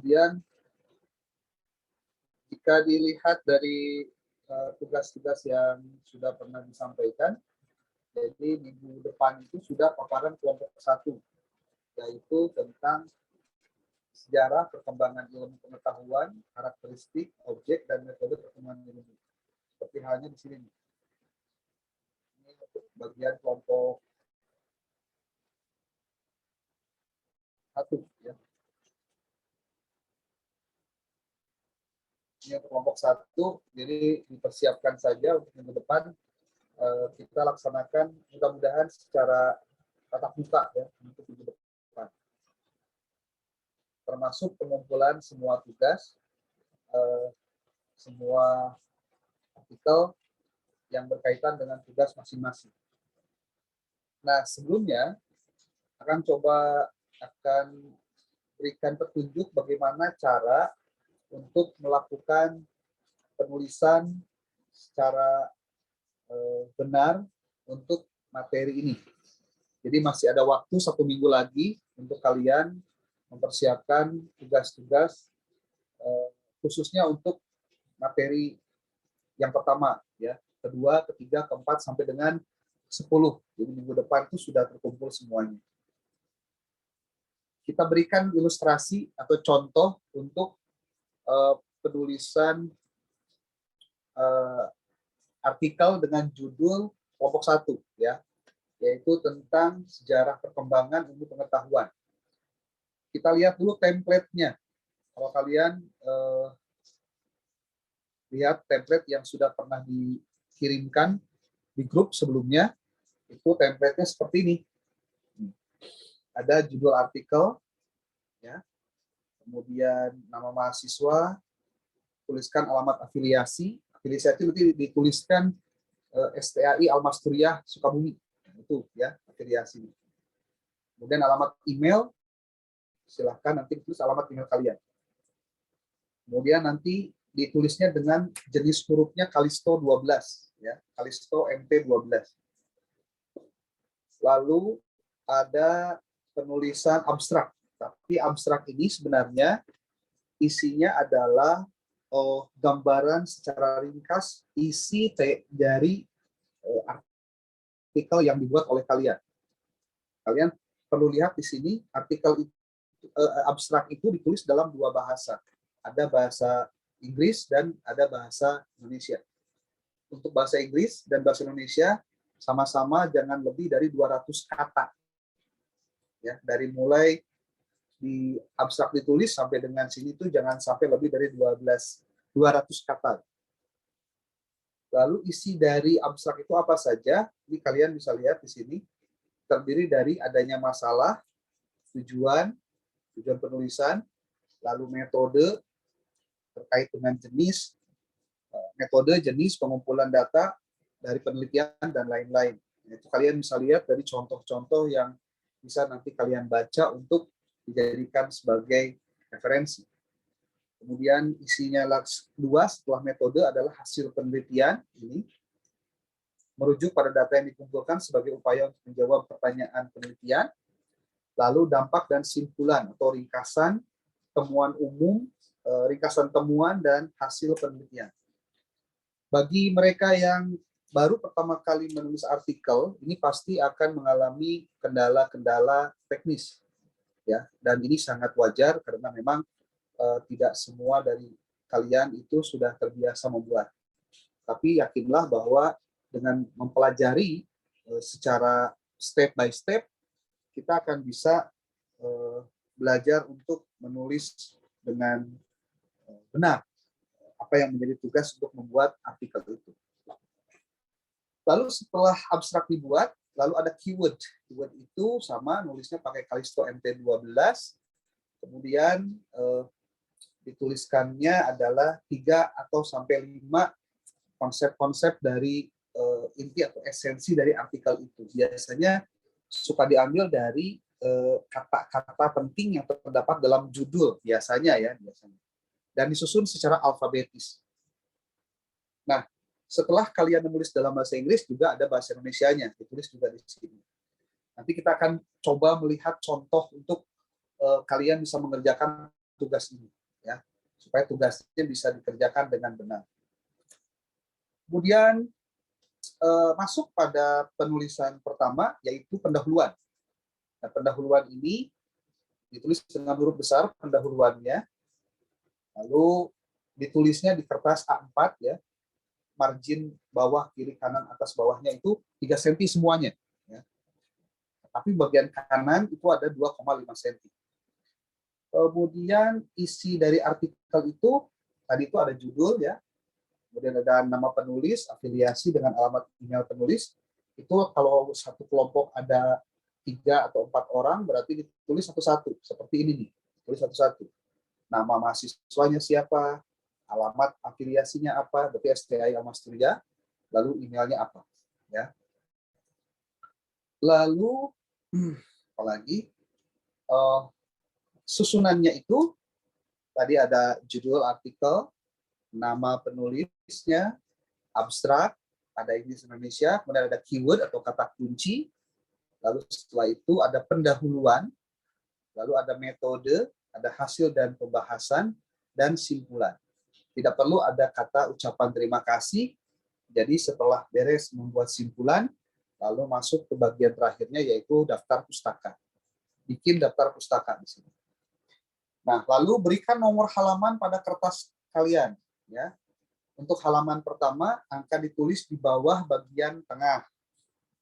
Kemudian jika dilihat dari tugas-tugas yang sudah pernah disampaikan, jadi minggu depan itu sudah paparan kelompok 1, yaitu tentang sejarah perkembangan ilmu pengetahuan, karakteristik, objek, dan metode perkembangan ilmu. Seperti halnya di sini. Ini untuk bagian kelompok 1. Ya. Ini kelompok 1, jadi dipersiapkan saja untuk minggu depan kita laksanakan mudah-mudahan secara tatap muka ya untuk minggu depan. Termasuk pengumpulan semua tugas, semua artikel yang berkaitan dengan tugas masing-masing. Nah, sebelumnya akan berikan petunjuk bagaimana cara untuk melakukan penulisan secara benar untuk materi ini. Jadi masih ada waktu 1 minggu lagi untuk kalian mempersiapkan tugas-tugas khususnya untuk materi yang pertama, ya, kedua, ketiga, keempat, sampai dengan 10. Jadi minggu depan itu sudah terkumpul semuanya. Kita berikan ilustrasi atau contoh untuk penulisan artikel dengan judul kelompok 1, ya, yaitu tentang sejarah perkembangan ilmu pengetahuan. Kita lihat dulu template-nya. Kalau kalian lihat template yang sudah pernah dikirimkan di grup sebelumnya, itu template-nya seperti ini. Ada judul artikel, ya, kemudian nama mahasiswa, tuliskan alamat afiliasi. Afiliasi itu nanti dituliskan STAI Almasturiah Sukabumi. Itu ya, afiliasi. Kemudian alamat email, silahkan nanti tulis alamat email kalian. Kemudian nanti ditulisnya dengan jenis hurufnya Kalisto 12, ya, Kalisto MP12. Lalu ada penulisan abstrak, tapi abstrak ini sebenarnya isinya adalah gambaran secara ringkas isi dari artikel yang dibuat oleh kalian. Kalian perlu lihat di sini artikel abstrak itu ditulis dalam 2 bahasa. Ada bahasa Inggris dan ada bahasa Indonesia. Untuk bahasa Inggris dan bahasa Indonesia sama-sama jangan lebih dari 200 kata. Ya, dari mulai di abstrak ditulis sampai dengan sini tuh jangan sampai lebih dari 200 kata. Lalu isi dari abstrak itu apa saja? Ini kalian bisa lihat di sini. Terdiri dari adanya masalah, tujuan penulisan, lalu metode terkait dengan jenis, metode, jenis, pengumpulan data dari penelitian, dan lain-lain. Itu kalian bisa lihat dari contoh-contoh yang bisa nanti kalian baca untuk dijadikan sebagai referensi. Kemudian isinya kedua setelah metode adalah hasil penelitian ini, merujuk pada data yang dikumpulkan sebagai upaya untuk menjawab pertanyaan penelitian, lalu dampak dan simpulan atau ringkasan temuan umum, ringkasan temuan dan hasil penelitian. Bagi mereka yang baru pertama kali menulis artikel, ini pasti akan mengalami kendala-kendala teknis, ya. Dan ini sangat wajar karena memang tidak semua dari kalian itu sudah terbiasa membuat. Tapi yakinlah bahwa dengan mempelajari secara step by step, kita akan bisa belajar untuk menulis dengan benar apa yang menjadi tugas untuk membuat artikel itu. Lalu setelah abstrak dibuat, lalu ada keyword. Keyword itu sama, nulisnya pakai Kalisto MP12. Kemudian dituliskannya adalah 3 atau sampai 5 konsep-konsep dari inti atau esensi dari artikel itu. Biasanya suka diambil dari kata-kata penting yang terdapat dalam judul, biasanya. Dan disusun secara alfabetis. Nah, setelah kalian menulis dalam bahasa Inggris, juga ada bahasa Indonesianya, ditulis juga di sini. Nanti kita akan coba melihat contoh untuk kalian bisa mengerjakan tugas ini, ya, supaya tugasnya bisa dikerjakan dengan benar. Kemudian masuk pada penulisan pertama, yaitu pendahuluan. Nah, pendahuluan ini ditulis dengan huruf besar pendahuluannya, lalu ditulisnya di kertas A4 ya, margin bawah, kiri, kanan, atas, bawahnya itu 3 cm semuanya. Ya. Tapi bagian kanan itu ada 2,5 cm. Kemudian isi dari artikel itu, tadi itu ada judul ya, kemudian ada nama penulis, afiliasi dengan alamat email penulis. Itu kalau satu kelompok ada 3 atau 4 orang, berarti ditulis satu-satu, seperti ini nih, tulis satu-satu. Nama mahasiswanya siapa, alamat afiliasinya apa, berarti STI Almasturia, lalu emailnya apa. Ya. Lalu, apalagi, susunannya itu, tadi ada judul artikel, nama penulisnya, abstrak, ada Inggris Indonesia, kemudian ada keyword atau kata kunci, lalu setelah itu ada pendahuluan, lalu ada metode, ada hasil dan pembahasan, dan simpulan. Tidak perlu ada kata ucapan terima kasih, jadi setelah beres membuat simpulan, lalu masuk ke bagian terakhirnya yaitu daftar pustaka. Bikin daftar pustaka di sini. Nah, lalu berikan nomor halaman pada kertas kalian. Ya. Untuk halaman pertama, angka ditulis di bawah bagian tengah.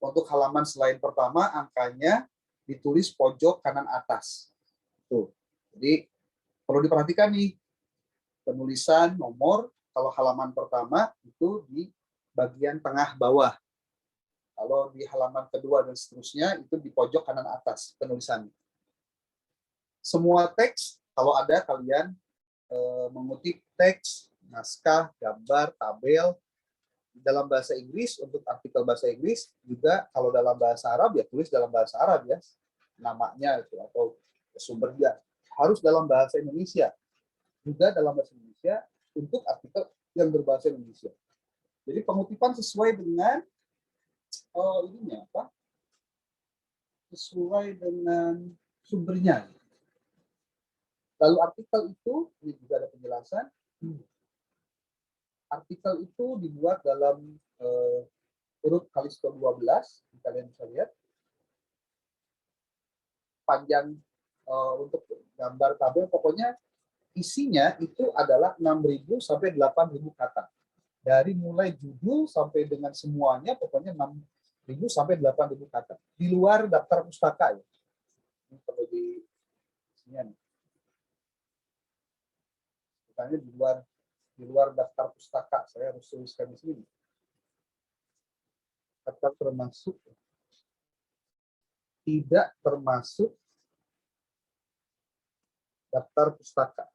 Untuk halaman selain pertama, angkanya ditulis pojok kanan atas. Tuh. Jadi perlu diperhatikan nih, penulisan nomor kalau halaman pertama itu di bagian tengah bawah. Kalau di halaman kedua dan seterusnya itu di pojok kanan atas penulisannya. Semua teks kalau ada kalian mengutip teks, naskah, gambar, tabel dalam bahasa Inggris, untuk artikel bahasa Inggris juga kalau dalam bahasa Arab ya tulis dalam bahasa Arab ya namanya itu atau sumbernya, harus dalam bahasa Indonesia juga dalam bahasa Indonesia untuk artikel yang berbahasa Indonesia. Jadi pengutipan sesuai dengan ininya apa? Sesuai dengan sumbernya. Lalu artikel itu, ini juga ada penjelasan. Artikel itu dibuat dalam huruf Kalisto 12, kalian bisa lihat. Panjang untuk gambar tabel, pokoknya isinya itu adalah 6.000 sampai 8.000 kata. Dari mulai judul sampai dengan semuanya, pokoknya 6.000 sampai 8.000 kata. Di luar daftar pustaka ya. Ini perlu di sini. Misalnya di luar daftar pustaka, saya harus tuliskan di sini. Kata termasuk, tidak termasuk daftar pustaka.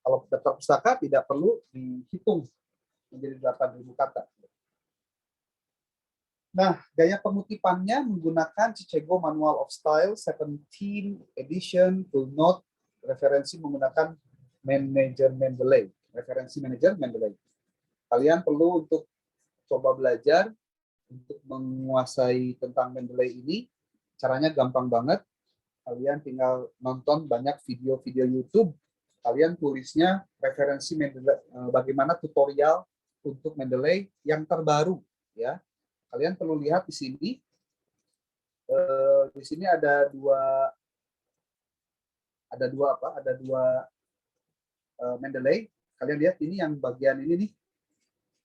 Kalau daftar pustaka tidak perlu dihitung menjadi 8.000 kata. Nah, gaya pengutipannya menggunakan Chicago Manual of Style 17 edition, full note, referensi menggunakan manajer Mendeley, referensi manajer Mendeley. Kalian perlu untuk coba belajar untuk menguasai tentang Mendeley ini. Caranya gampang banget. Kalian tinggal nonton banyak video-video YouTube. Kalian tulisnya referensi Mendeley, bagaimana tutorial untuk Mendeley yang terbaru, ya. Kalian perlu lihat di sini. Di sini ada dua apa? Ada dua Mendeley. Kalian lihat ini yang bagian ini nih.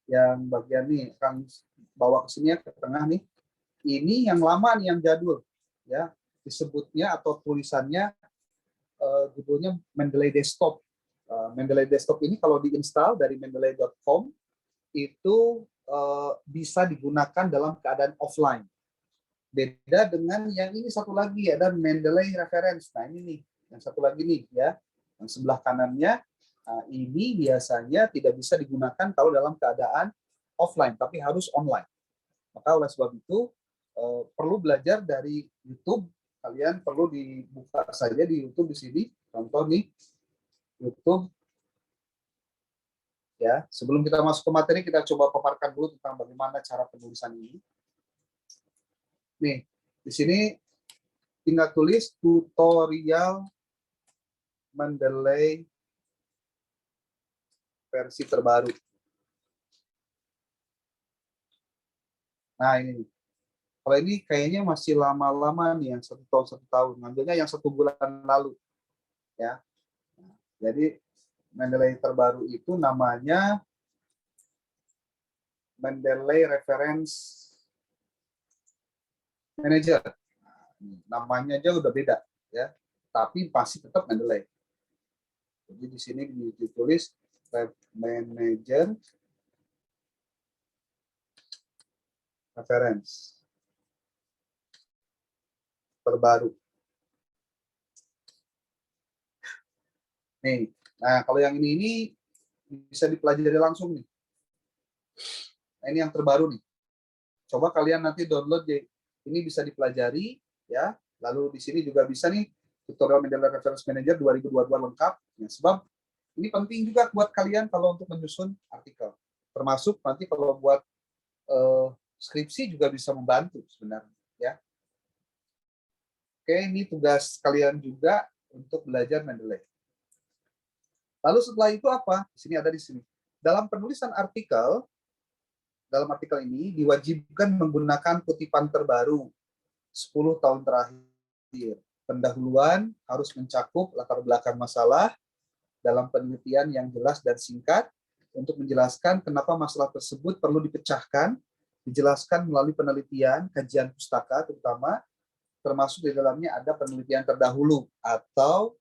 Yang bagian nih, akan bawa ke sini ya, ke tengah nih. Ini yang lama nih, yang jadul, ya. Disebutnya atau tulisannya judulnya Mendeley Desktop. Mendeley Desktop ini kalau diinstal dari mendeley.com itu bisa digunakan dalam keadaan offline. Beda dengan yang ini satu lagi, ada Mendeley Reference. Nah ini nih, yang satu lagi nih ya, yang sebelah kanannya. Nah, ini biasanya tidak bisa digunakan kalau dalam keadaan offline, tapi harus online. Maka oleh sebab itu perlu belajar dari YouTube. Kalian perlu dibuka saja di YouTube di sini. Contoh nih, YouTube. Ya, sebelum kita masuk ke materi, kita coba paparkan dulu tentang bagaimana cara penulisan ini. Nih, di sini tinggal tulis tutorial Mendeley versi terbaru. Nah ini, kalau ini kayaknya masih lama-lama nih, yang 1 tahun. Ngambilnya yang 1 bulan lalu, ya. Jadi Mendeley terbaru itu namanya Mendeley Reference Manager. Namanya aja udah beda, ya. Tapi pasti tetap Mendeley. Jadi di sini ditulis Manager Reference terbaru. Nih, nah kalau yang ini bisa dipelajari langsung nih. Nah, ini yang terbaru nih. Coba kalian nanti download deh. Ini bisa dipelajari, ya. Lalu di sini juga bisa nih tutorial Mendeley Reference Manager 2022 lengkap. Ya, sebab ini penting juga buat kalian kalau untuk menyusun artikel. Termasuk nanti kalau buat skripsi juga bisa membantu sebenarnya, ya. Oke, ini tugas kalian juga untuk belajar Mendeley. Lalu setelah itu apa? Di sini ada di sini. Dalam penulisan artikel, dalam artikel ini diwajibkan menggunakan kutipan terbaru 10 tahun terakhir. Pendahuluan harus mencakup latar belakang masalah dalam penelitian yang jelas dan singkat untuk menjelaskan kenapa masalah tersebut perlu dipecahkan, dijelaskan melalui penelitian, kajian pustaka terutama, termasuk di dalamnya ada penelitian terdahulu atau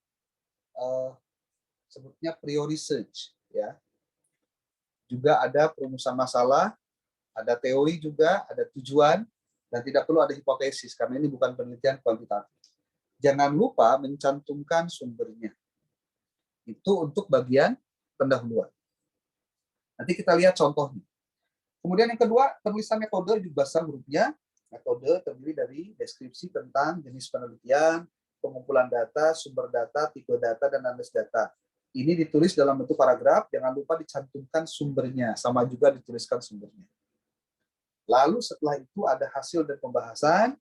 sebutnya prior research, ya. Juga ada perumusan masalah, ada teori juga, ada tujuan, dan tidak perlu ada hipotesis karena ini bukan penelitian kuantitatif. Jangan lupa mencantumkan sumbernya. Itu untuk bagian pendahuluan. Nanti kita lihat contohnya. Kemudian yang kedua, penulisan metode juga bahasa hurufnya. Metode terdiri dari deskripsi tentang jenis penelitian, pengumpulan data, sumber data, tipe data, dan analisis data. Ini ditulis dalam bentuk paragraf, jangan lupa dicantumkan sumbernya, sama juga dituliskan sumbernya. Lalu setelah itu ada hasil dan pembahasan,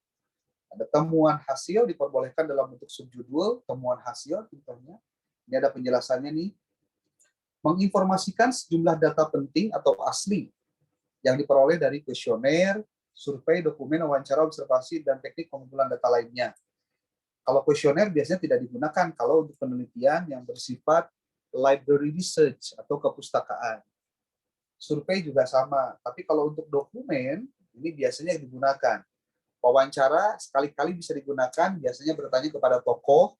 ada temuan hasil diperbolehkan dalam bentuk subjudul, temuan hasil contohnya. Ini ada penjelasannya nih. Menginformasikan sejumlah data penting atau asli yang diperoleh dari kuesioner, survei, dokumen, wawancara, observasi, dan teknik pengumpulan data lainnya. Kalau kuesioner biasanya tidak digunakan kalau untuk penelitian yang bersifat library research atau kepustakaan. Survei juga sama, tapi kalau untuk dokumen, ini biasanya digunakan. Wawancara sekali-kali bisa digunakan, biasanya bertanya kepada tokoh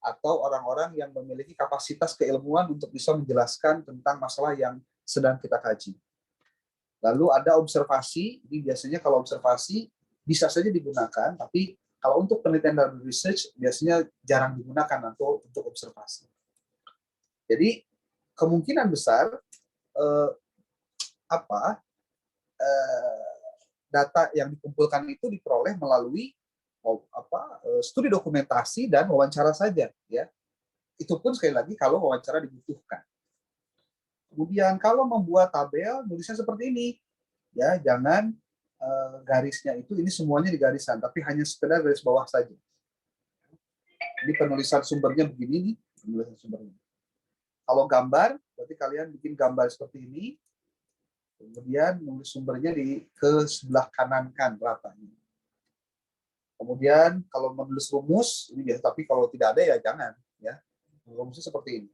atau orang-orang yang memiliki kapasitas keilmuan untuk bisa menjelaskan tentang masalah yang sedang kita kaji. Lalu ada observasi, ini biasanya kalau observasi bisa saja digunakan, tapi kalau untuk penelitian dan research biasanya jarang digunakan untuk observasi. Jadi kemungkinan besar data yang dikumpulkan itu diperoleh melalui studi dokumentasi dan wawancara saja, ya. Itu pun sekali lagi kalau wawancara dibutuhkan. Kemudian kalau membuat tabel, nulisnya seperti ini, ya, jangan garisnya itu ini semuanya di garisan, tapi hanya sekedar garis bawah saja. Ini penulisan sumbernya begini nih, penulisan sumbernya. Kalau gambar, berarti kalian bikin gambar seperti ini, kemudian nulis sumbernya ke sebelah kanan kan ratanya. Kemudian kalau menulis rumus ini biasa, tapi kalau tidak ada ya jangan, ya. Rumusnya seperti ini.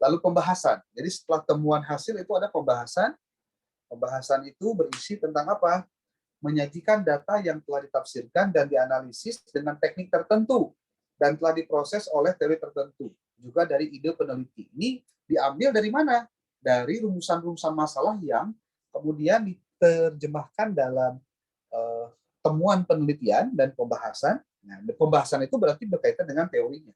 Lalu pembahasan. Jadi setelah temuan hasil itu ada pembahasan. Pembahasan itu berisi tentang apa? Menyajikan data yang telah ditafsirkan dan dianalisis dengan teknik tertentu dan telah diproses oleh teori tertentu, juga dari ide peneliti. Ini diambil dari mana? Dari rumusan-rumusan masalah yang kemudian diterjemahkan dalam temuan penelitian dan pembahasan. Nah, pembahasan itu berarti berkaitan dengan teorinya.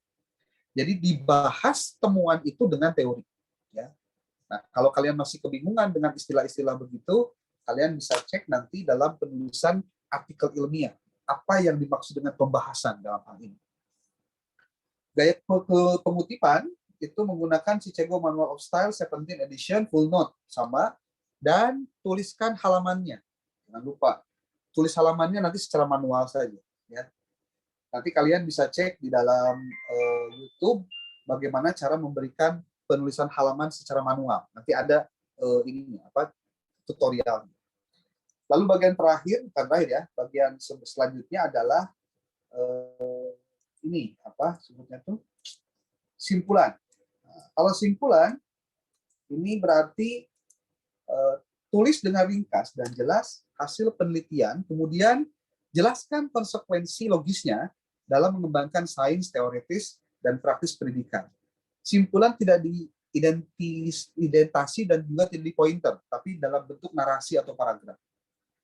Jadi dibahas temuan itu dengan teori. Ya. Nah, kalau kalian masih kebingungan dengan istilah-istilah begitu, kalian bisa cek nanti dalam penulisan artikel ilmiah. Apa yang dimaksud dengan pembahasan dalam hal ini. Gaya pengutipan itu menggunakan Chicago Manual of Style 17th edition full note sama, dan tuliskan halamannya. Jangan lupa tulis halamannya nanti secara manual saja, ya. Nanti kalian bisa cek di dalam YouTube bagaimana cara memberikan penulisan halaman secara manual. Nanti ada tutorial. Lalu bagian terakhir, bukan terakhir ya, bagian selanjutnya adalah ini sebutnya tuh simpulan. Nah, kalau simpulan ini berarti tulis dengan ringkas dan jelas hasil penelitian, kemudian jelaskan konsekuensi logisnya dalam mengembangkan sains teoritis dan praktis pendidikan. Simpulan tidak diidentasi dan juga tidak di pointer, tapi dalam bentuk narasi atau paragraf.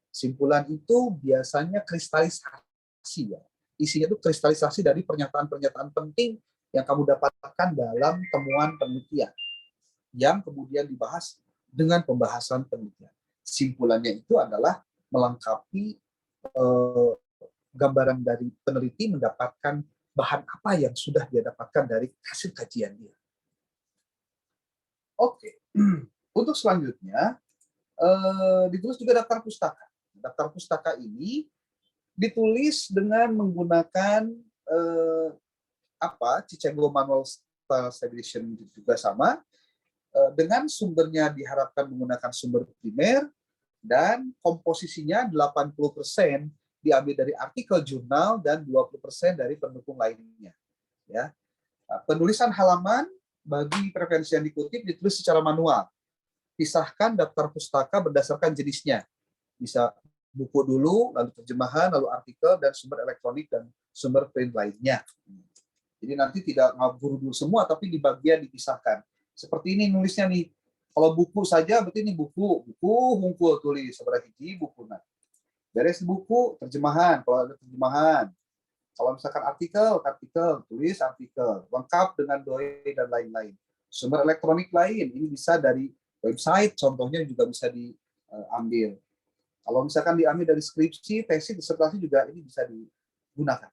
Simpulan itu biasanya kristalisasi, ya. Isinya itu kristalisasi dari pernyataan-pernyataan penting yang kamu dapatkan dalam temuan penelitian, yang kemudian dibahas dengan pembahasan penelitian. Simpulannya itu adalah melengkapi gambaran dari peneliti mendapatkan bahan apa yang sudah dia dapatkan dari hasil kajian dia. Oke, untuk selanjutnya ditulis juga daftar pustaka. Daftar pustaka ini ditulis dengan menggunakan Chicago Manual Style Edition juga sama, dengan sumbernya diharapkan menggunakan sumber primer, dan komposisinya 80% diambil dari artikel jurnal dan 20% dari pendukung lainnya. Ya. Nah, penulisan halaman bagi referensi yang dikutip ditulis secara manual. Pisahkan daftar pustaka berdasarkan jenisnya. Bisa buku dulu, lalu terjemahan, lalu artikel, dan sumber elektronik dan sumber print lainnya. Jadi nanti tidak ngabur dulu semua, tapi di bagian dipisahkan. Seperti ini nulisnya nih. Kalau buku saja berarti ini buku hungkul tulis seberapa hiji buku. Nah, beres buku terjemahan kalau ada terjemahan. Kalau misalkan artikel tulis artikel lengkap dengan doi dan lain-lain. Sumber elektronik lain ini bisa dari website, contohnya juga bisa diambil. Kalau misalkan diambil dari skripsi, tesis, disertasi juga ini bisa digunakan.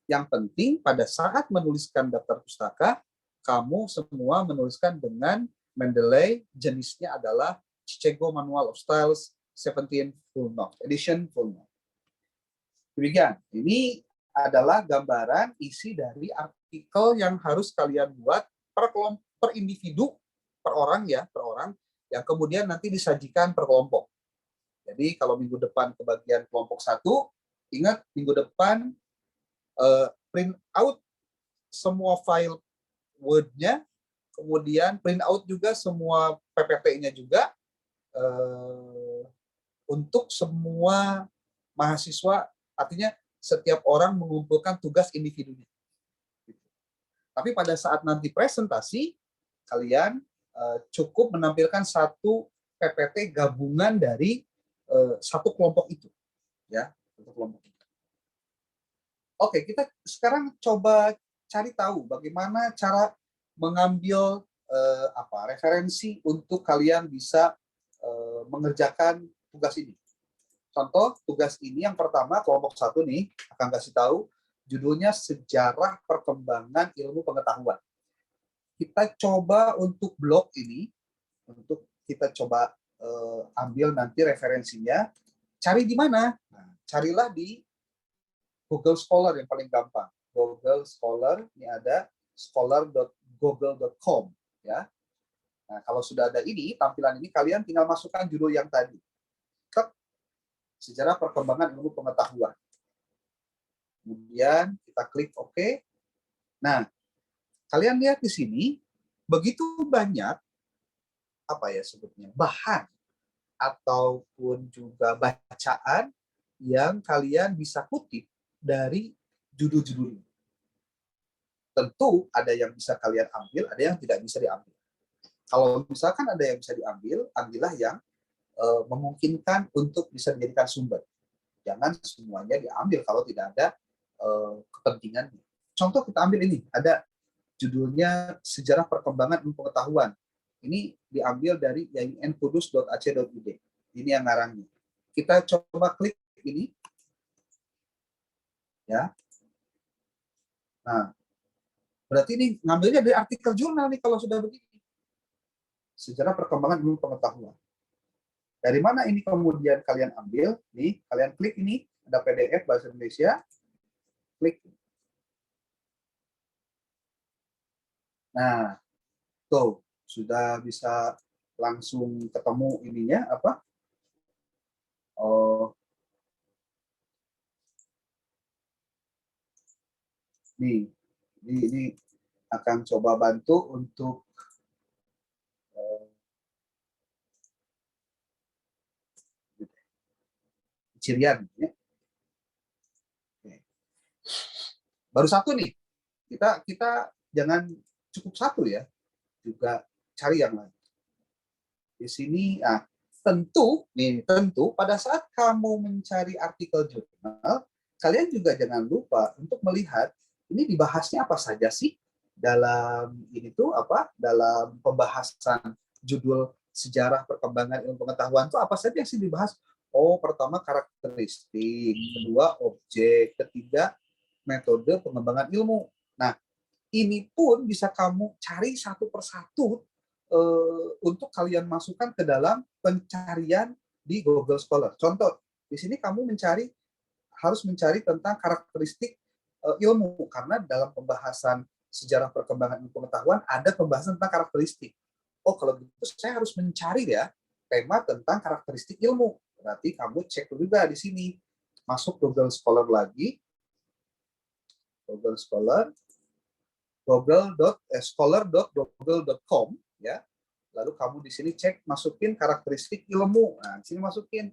Yang penting pada saat menuliskan daftar pustaka, kamu semua menuliskan dengan Mendeley, jenisnya adalah Chicago Manual of Styles 17 Full Note, Edition Full Note. Demikian, ini adalah gambaran isi dari artikel yang harus kalian buat per individu, per orang, yang kemudian nanti disajikan per kelompok. Jadi kalau minggu depan ke bagian kelompok 1, ingat minggu depan print out semua file Word-nya, kemudian print out juga semua PPT-nya juga untuk semua mahasiswa, artinya setiap orang mengumpulkan tugas individunya. Tapi pada saat nanti presentasi, kalian cukup menampilkan satu PPT gabungan dari satu kelompok itu, ya, satu kelompok itu. Oke, kita sekarang coba cari tahu bagaimana cara mengambil referensi untuk kalian bisa mengerjakan tugas ini. Contoh tugas ini yang pertama kelompok 1 nih akan kasih tahu judulnya Sejarah Perkembangan Ilmu Pengetahuan. Kita coba untuk blog ini, untuk kita coba ambil nanti referensinya. Cari di mana? Nah, carilah di Google Scholar yang paling gampang. Google Scholar, ini ada scholar.google.com, ya. Nah, kalau sudah ada ini, tampilan ini, kalian tinggal masukkan judul yang tadi. Sejarah Perkembangan Ilmu Pengetahuan. Kemudian kita klik OK. Nah, kalian lihat di sini, begitu banyak bahan ataupun juga bacaan yang kalian bisa kutip dari judul-judul ini. Tentu ada yang bisa kalian ambil, ada yang tidak bisa diambil. Kalau misalkan ada yang bisa diambil, ambillah yang memungkinkan untuk bisa dijadikan sumber. Jangan semuanya diambil kalau tidak ada kepentingannya. Contoh kita ambil ini, ada judulnya Sejarah Perkembangan Ilmu Pengetahuan. Ini diambil dari yain.kudus.ac.id. Ini yang ngarangnya. Kita coba klik ini. Ya. Nah, berarti ini ngambilnya dari artikel jurnal nih kalau sudah begini. Sejarah Perkembangan Ilmu Pengetahuan. Dari mana ini kemudian kalian ambil? Nih, kalian klik ini, ada PDF bahasa Indonesia. Klik. Nah, tuh sudah bisa langsung ketemu ininya apa? Oh, ini akan coba bantu untuk cirian. Ya. Baru satu nih. Kita jangan cukup satu ya, juga cari yang lain. Di sini, tentu pada saat kamu mencari artikel jurnal, kalian juga jangan lupa untuk melihat ini dibahasnya apa saja sih dalam ini tuh apa dalam pembahasan judul sejarah perkembangan ilmu pengetahuan itu apa saja sih dibahas. Oh, pertama karakteristik, kedua objek, ketiga metode pengembangan ilmu. Nah, ini pun bisa kamu cari satu persatu untuk kalian masukkan ke dalam pencarian di Google Scholar. Contoh, di sini kamu harus mencari tentang karakteristik ilmu karena dalam pembahasan sejarah perkembangan ilmu pengetahuan ada pembahasan tentang karakteristik. Oh, kalau gitu saya harus mencari ya tema tentang karakteristik ilmu. Berarti kamu cek juga di sini. Masuk Google Scholar lagi. Google Scholar scholar.google.com ya. Lalu kamu di sini cek masukin karakteristik ilmu. Nah, di sini masukin.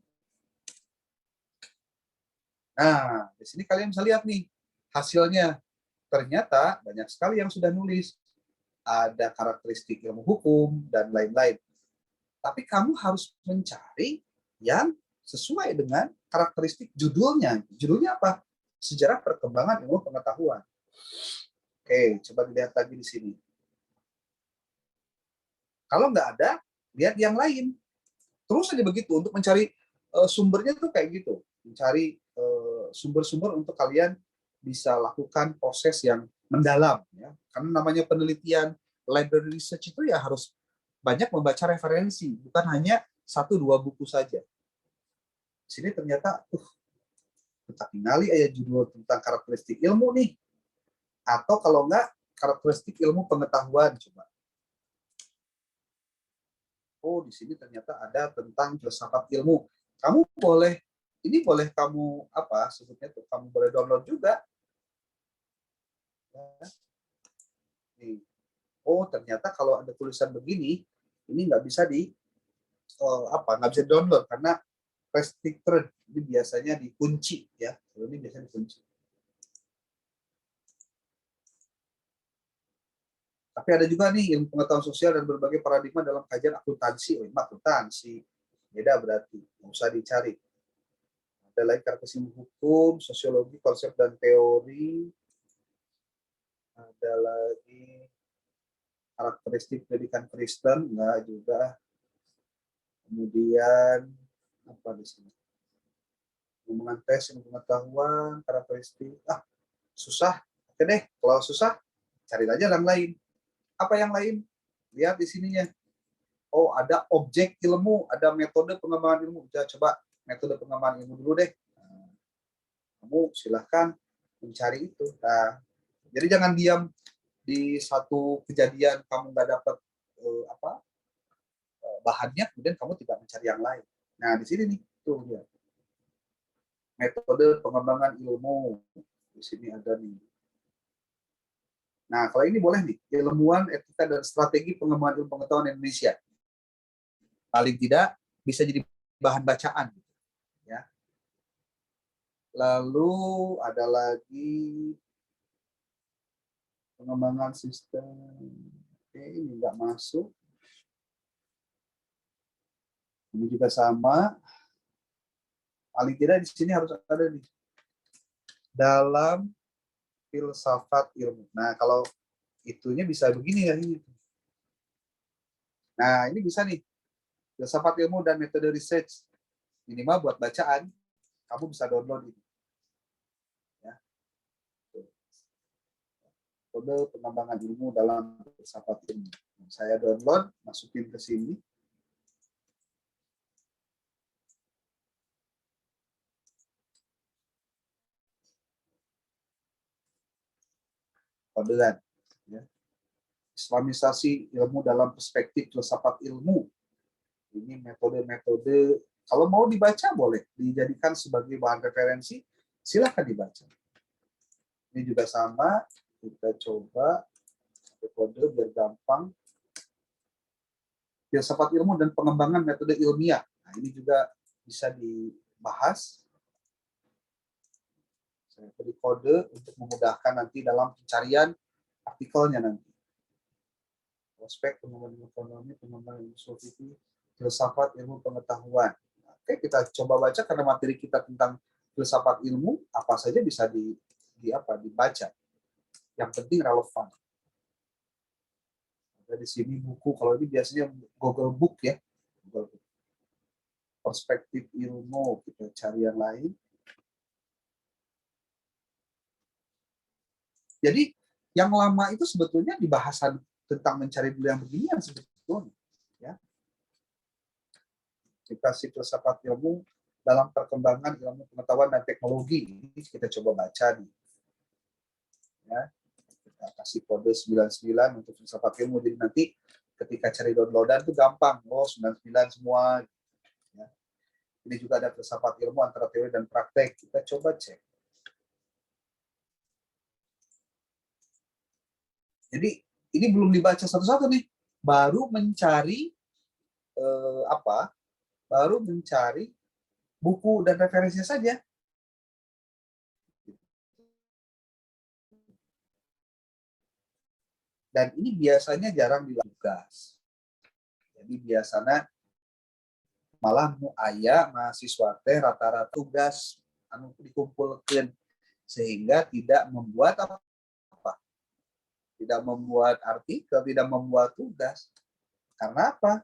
Nah, di sini kalian bisa lihat nih hasilnya. Ternyata banyak sekali yang sudah nulis. Ada karakteristik ilmu hukum dan lain-lain. Tapi kamu harus mencari yang sesuai dengan karakteristik judulnya. Judulnya apa? Sejarah perkembangan ilmu pengetahuan. Oke, coba dilihat lagi di sini. Kalau nggak ada, lihat yang lain. Terus saja begitu untuk mencari sumbernya tuh kayak gitu, mencari sumber-sumber untuk kalian bisa lakukan proses yang mendalam ya. Karena namanya penelitian library research itu ya harus banyak membaca referensi, bukan hanya satu dua buku saja. Di sini ternyata kita tinggali aja judul tentang karakteristik ilmu nih, atau kalau enggak karakteristik ilmu pengetahuan coba. Oh, di sini ternyata ada tentang filsafat ilmu. Kamu boleh, ini boleh kamu apa sebutnya tuh, kamu boleh download juga. Ya. Nih. Oh, ternyata kalau ada tulisan begini, ini nggak bisa nggak bisa download karena restricted. Ini biasanya dikunci ya. Ini biasanya dikunci. Tapi ada juga nih ilmu pengetahuan sosial dan berbagai paradigma dalam kajian akuntansi. Oh, akuntansi beda berarti, nggak usah dicari. Ada lagi karakteristik hukum, sosiologi, konsep dan teori. Ada lagi karakteristik pendidikan Kristen, enggak juga. Kemudian apa di sini? Hubungan tes ilmu pengetahuan, karakteristik. Susah. Oke deh, kalau susah cari aja yang lain. Apa yang lain? Lihat di sininya. Oh, ada objek ilmu, ada metode pengembangan ilmu. Udah coba metode pengembangan ilmu dulu deh. Nah, kamu silahkan mencari itu. Nah, jadi jangan diam di satu kejadian kamu nggak dapat bahannya, kemudian kamu tidak mencari yang lain. Nah, di sini nih tuh lihat. Metode pengembangan ilmu. Di sini ada nih. Nah, kalau ini boleh nih, ilmuwan, etika, dan strategi pengembangan ilmu pengetahuan Indonesia. Paling tidak bisa jadi bahan bacaan. Ya. Lalu ada lagi pengembangan sistem. Oke, ini nggak masuk. Ini juga sama. Paling tidak di sini harus ada nih. Dalam filsafat ilmu. Nah, kalau itunya bisa begini ya. Nah, ini bisa nih. Filsafat ilmu dan metode research. Minimal buat bacaan, kamu bisa download ini. Ya. Metode pengembangan ilmu dalam filsafat ilmu. Saya download, masukin ke sini. Kodean. Ya. Islamisasi ilmu dalam perspektif filsafat ilmu. Ini metode-metode, kalau mau dibaca boleh, dijadikan sebagai bahan referensi, silakan dibaca. Ini juga sama, kita coba metode biar gampang. Filsafat ilmu dan pengembangan metode ilmiah. Nah, ini juga bisa dibahas. Saya beri kode untuk memudahkan nanti dalam pencarian artikelnya nanti. Prospek pengembangan ekonomi, pengembangan ilmu filosofi, filsafat ilmu pengetahuan. Oke, kita coba baca karena materi kita tentang filsafat ilmu, apa saja bisa dibaca. Yang penting relevan. Ada di sini buku, kalau ini biasanya Google Book ya. Google Book. Perspektif ilmu, kita cari yang lain. Jadi yang lama itu sebetulnya di bahasan tentang mencari dulu yang beginian sebetulnya. Ya. Aplikasi filsafat ilmu dalam perkembangan ilmu pengetahuan dan teknologi. Ini kita coba baca nih. Ya. Kita kasih kode 99 untuk filsafat ilmu. Jadi nanti ketika cari downloadan itu gampang. Oh, 99 semua. Ya. Ini juga ada filsafat ilmu antara teori dan praktek. Kita coba cek. Jadi ini belum dibaca satu-satu nih. Baru mencari baru mencari buku dan referensinya saja. Dan ini biasanya jarang dilakukan. Jadi biasanya malah mu aya mahasiswa teh rata-rata tugas anu dikumpulkan sehingga tidak membuat apa? Tidak membuat artikel, tidak membuat tugas. Karena apa?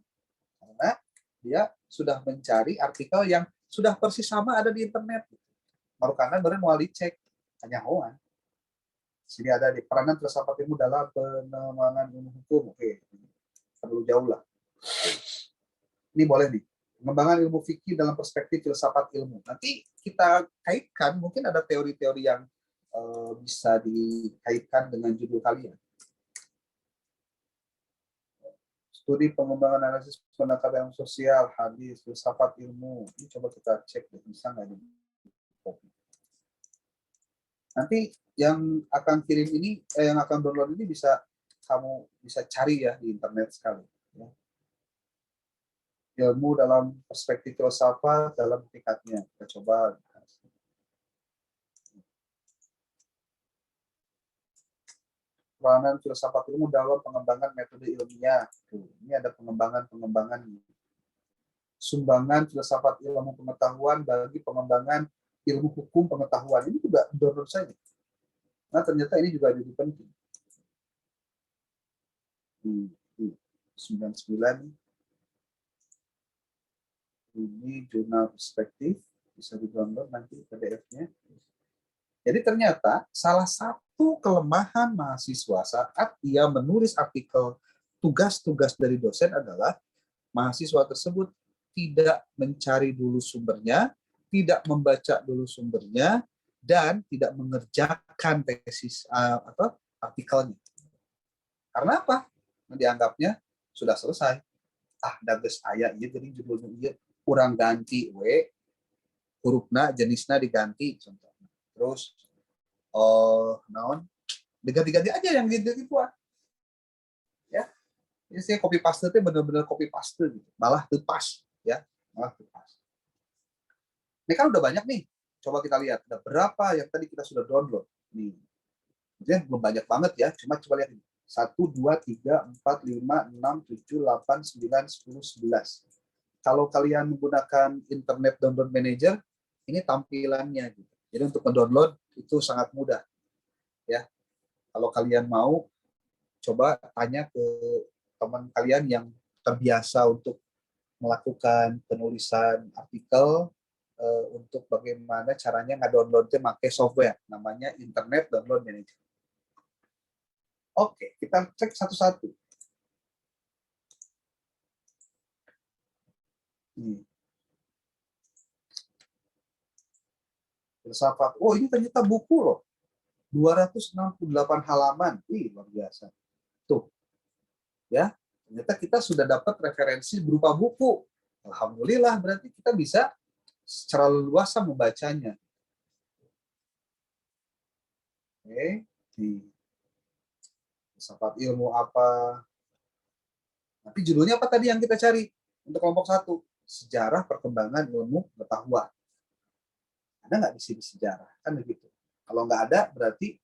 Karena dia sudah mencari artikel yang sudah persis sama ada di internet. Baru karena beren wali cek hanya hoan. Sini ada di peranan filsafat ilmu dalam pengembangan ilmu hukum. Oke, terlalu jauh lah. Ini boleh nih. Pengembangan ilmu fikih dalam perspektif filsafat ilmu. Nanti kita kaitkan, mungkin ada teori-teori yang bisa dikaitkan dengan judul kalian. Studi pengembangan analisis pendekatan sosial, hadis, filsafat ilmu. Ini coba kita cek, bisa nggak nih? Nanti yang akan kirim ini, yang akan download ini kamu bisa cari ya di internet sekali. Ya. Ilmu dalam perspektif filsafat dalam tingkatnya. Kita coba. Peranan filsafat ilmu dalam pengembangan metode ilmiah. Tuh, ini ada pengembangan. Sumbangan filsafat ilmu pengetahuan bagi pengembangan ilmu hukum pengetahuan. Ini juga download saja. Nah, ternyata ini juga jadi penting. 99. Ini jurnal perspektif. Bisa di-download nanti PDF-nya. Jadi ternyata salah satu kelemahan mahasiswa saat ia menulis artikel tugas-tugas dari dosen adalah mahasiswa tersebut tidak mencari dulu sumbernya, tidak membaca dulu sumbernya, dan tidak mengerjakan tesis atau artikelnya. Karena apa? Dianggapnya sudah selesai. Dages aya ieu jadi judulnya ieu kurang ganti hurufna jenisnya diganti contohnya. Terus naon diganti-ganti aja yang gitu ya. Jadi saya copy paste itu benar-benar copy paste gitu. Malah tepas ya, malah tepas. Ini kan udah banyak nih. Coba kita lihat ada berapa yang tadi kita sudah download. Nih. Jadi belum banyak banget ya, coba lihat ini. 1 2 3 4 5 6 7 8 9 10 11. Kalau kalian menggunakan internet download manager, ini tampilannya gitu. Jadi untuk mendownload itu sangat mudah. Ya. Kalau kalian mau, coba tanya ke teman kalian yang terbiasa untuk melakukan penulisan artikel untuk bagaimana caranya nge-downloadnya pakai software namanya Internet Download Manager. Oke, kita cek satu-satu. Filsafat. Oh, ini ternyata buku loh. 268 halaman. Luar biasa. Tuh. Ya, ternyata kita sudah dapat referensi berupa buku. Alhamdulillah, berarti kita bisa secara leluasa membacanya. Oke, di filsafat ilmu apa? Tapi judulnya apa tadi yang kita cari untuk kelompok 1? Sejarah perkembangan ilmu pengetahuan. Ada nggak di sini sejarah? Kan begitu. Kalau nggak ada, berarti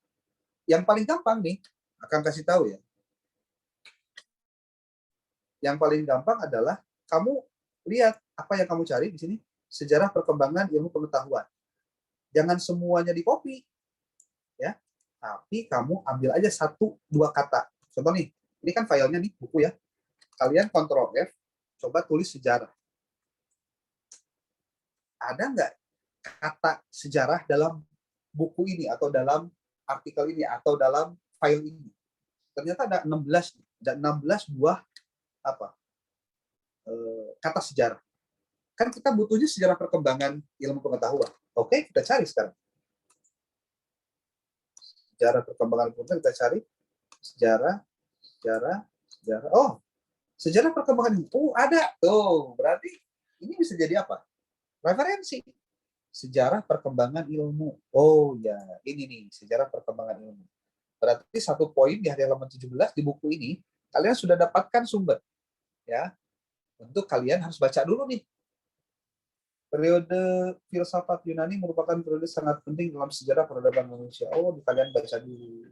yang paling gampang nih, akan kasih tahu ya. Yang paling gampang adalah kamu lihat apa yang kamu cari di sini, sejarah perkembangan ilmu pengetahuan. Jangan semuanya di copy, ya. Tapi kamu ambil aja 1-2 kata. Contoh nih, ini kan filenya nih, buku ya. Kalian Ctrl F, coba tulis sejarah. Ada nggak kata sejarah dalam buku ini, atau dalam artikel ini, atau dalam file ini? Ternyata ada 16 buah kata sejarah. Kan kita butuhnya sejarah perkembangan ilmu pengetahuan. Oke, kita cari sekarang. Sejarah perkembangan ilmu pengetahuan, kita cari sejarah. Oh, sejarah perkembangan ilmu. Oh, ada. Tuh, berarti ini bisa jadi apa? Referensi. Sejarah perkembangan ilmu. Oh ya, ini nih, sejarah perkembangan ilmu. Berarti 1 poin di halaman 17 di buku ini, kalian sudah dapatkan sumber. Ya, untuk kalian harus baca dulu nih. Periode filsafat Yunani merupakan periode sangat penting dalam sejarah peradaban manusia. Oh, kalian baca dulu.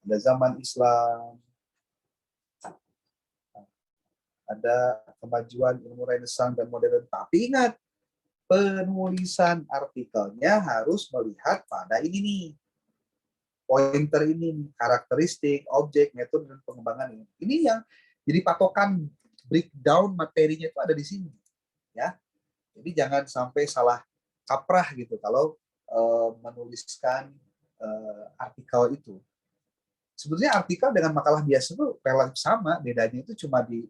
Ada zaman Islam, ada kemajuan ilmu Renaissance dan modern. Tapi ingat, penulisan artikelnya harus melihat pada ini nih. Pointer ini, karakteristik, objek, metode, dan pengembangan ini. Ini yang jadi patokan breakdown materinya itu ada di sini. Ya. Jadi jangan sampai salah kaprah gitu kalau menuliskan artikel itu. Sebetulnya artikel dengan makalah biasa itu relatif sama, bedanya itu cuma di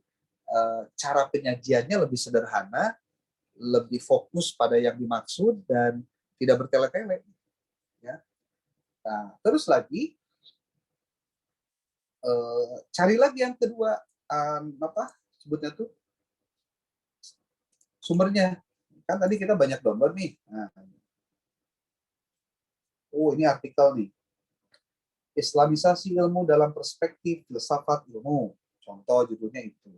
cara penyajiannya lebih sederhana, lebih fokus pada yang dimaksud dan tidak bertele-tele. Ya. Nah, terus lagi cari lagi yang kedua, apa sebutnya tuh sumbernya. Kan tadi kita banyak download nih. Nah, oh, ini artikel nih. Islamisasi ilmu dalam perspektif filsafat ilmu. Contoh judulnya itu.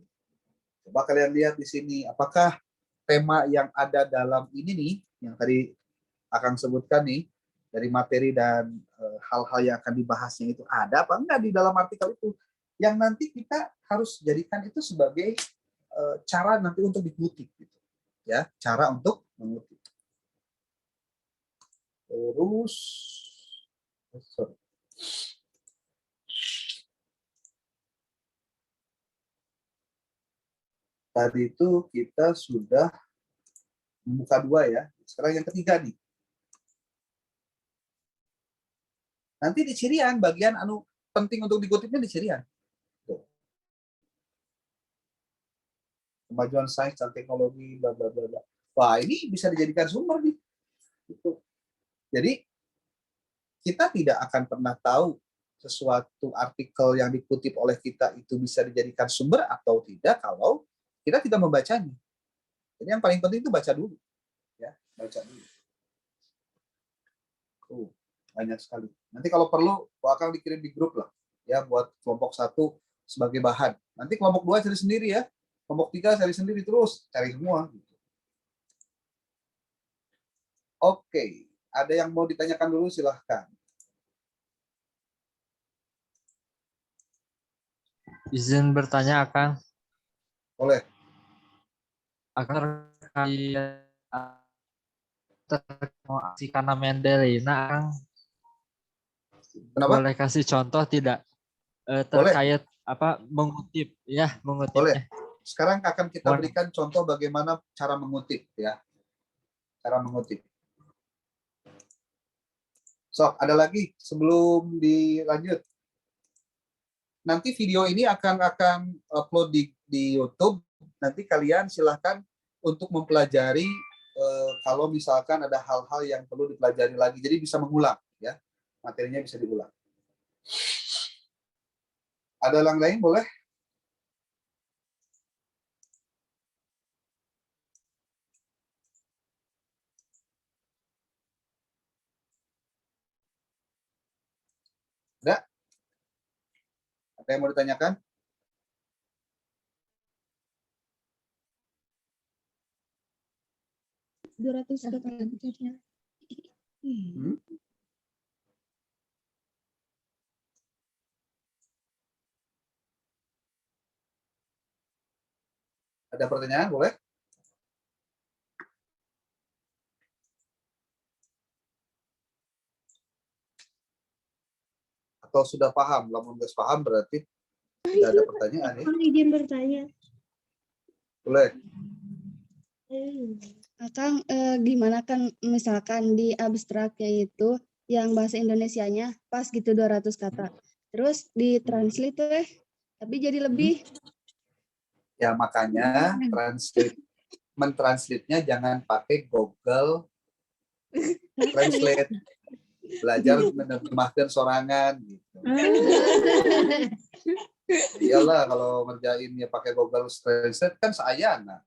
Coba kalian lihat di sini, apakah tema yang ada dalam ini nih, yang tadi akan sebutkan nih, dari materi dan hal-hal yang akan dibahasnya itu ada apa enggak di dalam artikel itu? Yang nanti kita harus jadikan itu sebagai cara nanti untuk dikutip. Gitu. Ya, cara untuk mengutip. Terus, sorry. Tadi itu kita sudah membuka 2 ya. Sekarang yang ketiga nih. Nanti di cirian bagian penting untuk dikutipnya di cirian. Kemajuan sains dan teknologi, bla bla bla. Wah, ini bisa dijadikan sumber nih. Gitu. Jadi kita tidak akan pernah tahu sesuatu artikel yang dikutip oleh kita itu bisa dijadikan sumber atau tidak kalau kita tidak membacanya. Jadi yang paling penting itu baca dulu, ya, baca dulu. Banyak sekali. Nanti kalau perlu, akan dikirim di grup lah, ya, buat kelompok 1 sebagai bahan. Nanti kelompok 2 cari sendiri ya, kelompok 3 cari sendiri terus, cari semua. Oke, ada yang mau ditanyakan dulu silahkan. Izin bertanya, Kang. Boleh. Agar si Kana Mendelina, Kang, Kenapa? boleh kasih contoh tidak terkait boleh. Apa mengutip ya, mengutipnya. Boleh. Sekarang akan kita berikan contoh bagaimana cara mengutip ya. Cara mengutip. So, ada lagi sebelum dilanjut. Nanti video ini akan upload di YouTube. Nanti kalian silahkan untuk mempelajari kalau misalkan ada hal-hal yang perlu dipelajari lagi. Jadi bisa mengulang ya. Materinya bisa diulang. Ada yang lain boleh? Ada? Ada yang mau ditanyakan? Hmm? Ada pertanyaan? Boleh? Atau sudah paham? Lamun nggak paham berarti tidak ada pertanyaan ya? Izin bertanya. Boleh. Akang, gimana kan misalkan di abstrak yaitu yang bahasa Indonesianya pas gitu 200 kata. Terus ditranslate tuh tapi jadi lebih. Ya makanya mentranslate-nya jangan pakai Google Translate. Belajar menerjemahkan sorangan gitu. Iyalah kalau ngerjainnya pakai Google Translate kan seayana.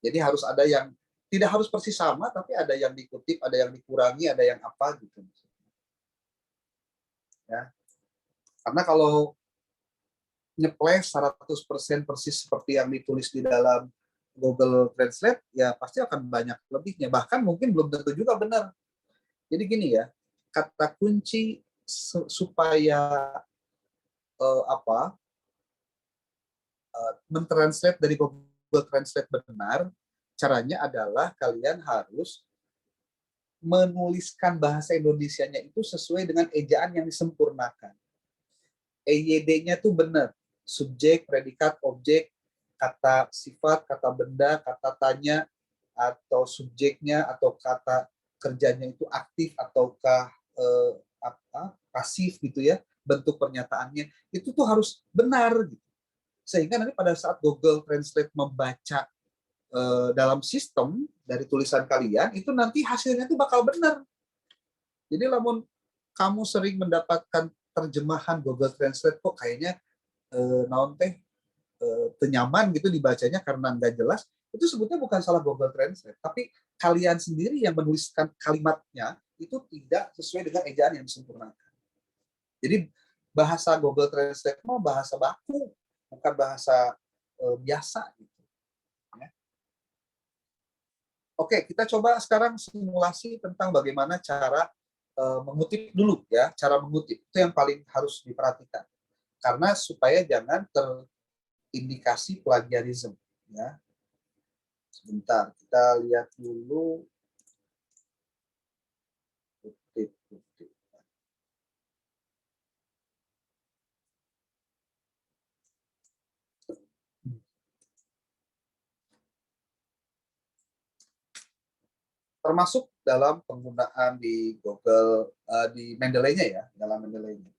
Jadi harus ada yang tidak harus persis sama, tapi ada yang dikutip, ada yang dikurangi, ada yang apa gitu. Ya. Karena kalau nyeples 100% persis seperti yang ditulis di dalam Google Translate, ya pasti akan banyak lebihnya. Bahkan mungkin belum tentu juga benar. Jadi gini ya, kata kunci supaya mentranslate dari Google Translate benar, caranya adalah kalian harus menuliskan bahasa Indonesianya itu sesuai dengan ejaan yang disempurnakan. EYD-nya tuh benar. Subjek, predikat, objek, kata sifat, kata benda, kata tanya, atau subjeknya, atau kata kerjanya itu aktif ataukah pasif gitu ya, bentuk pernyataannya. Itu tuh harus benar gitu. Sehingga nanti pada saat Google Translate membaca dalam sistem dari tulisan kalian, itu nanti hasilnya itu bakal benar. Jadi lamun kamu sering mendapatkan terjemahan Google Translate kok kayaknya naon teh tenyaman gitu dibacanya karena nggak jelas, itu sebetulnya bukan salah Google Translate, tapi kalian sendiri yang menuliskan kalimatnya itu tidak sesuai dengan ejaan yang disempurnakan. Jadi bahasa Google Translate mau bahasa baku, bukan bahasa biasa gitu. Oke, kita coba sekarang simulasi tentang bagaimana cara mengutip dulu ya, cara mengutip itu yang paling harus diperhatikan karena supaya jangan terindikasi plagiarisme ya. Sebentar, kita lihat dulu kutip. Termasuk dalam penggunaan di Google di Mendeley-nya ya, dalam Mendeley-nya.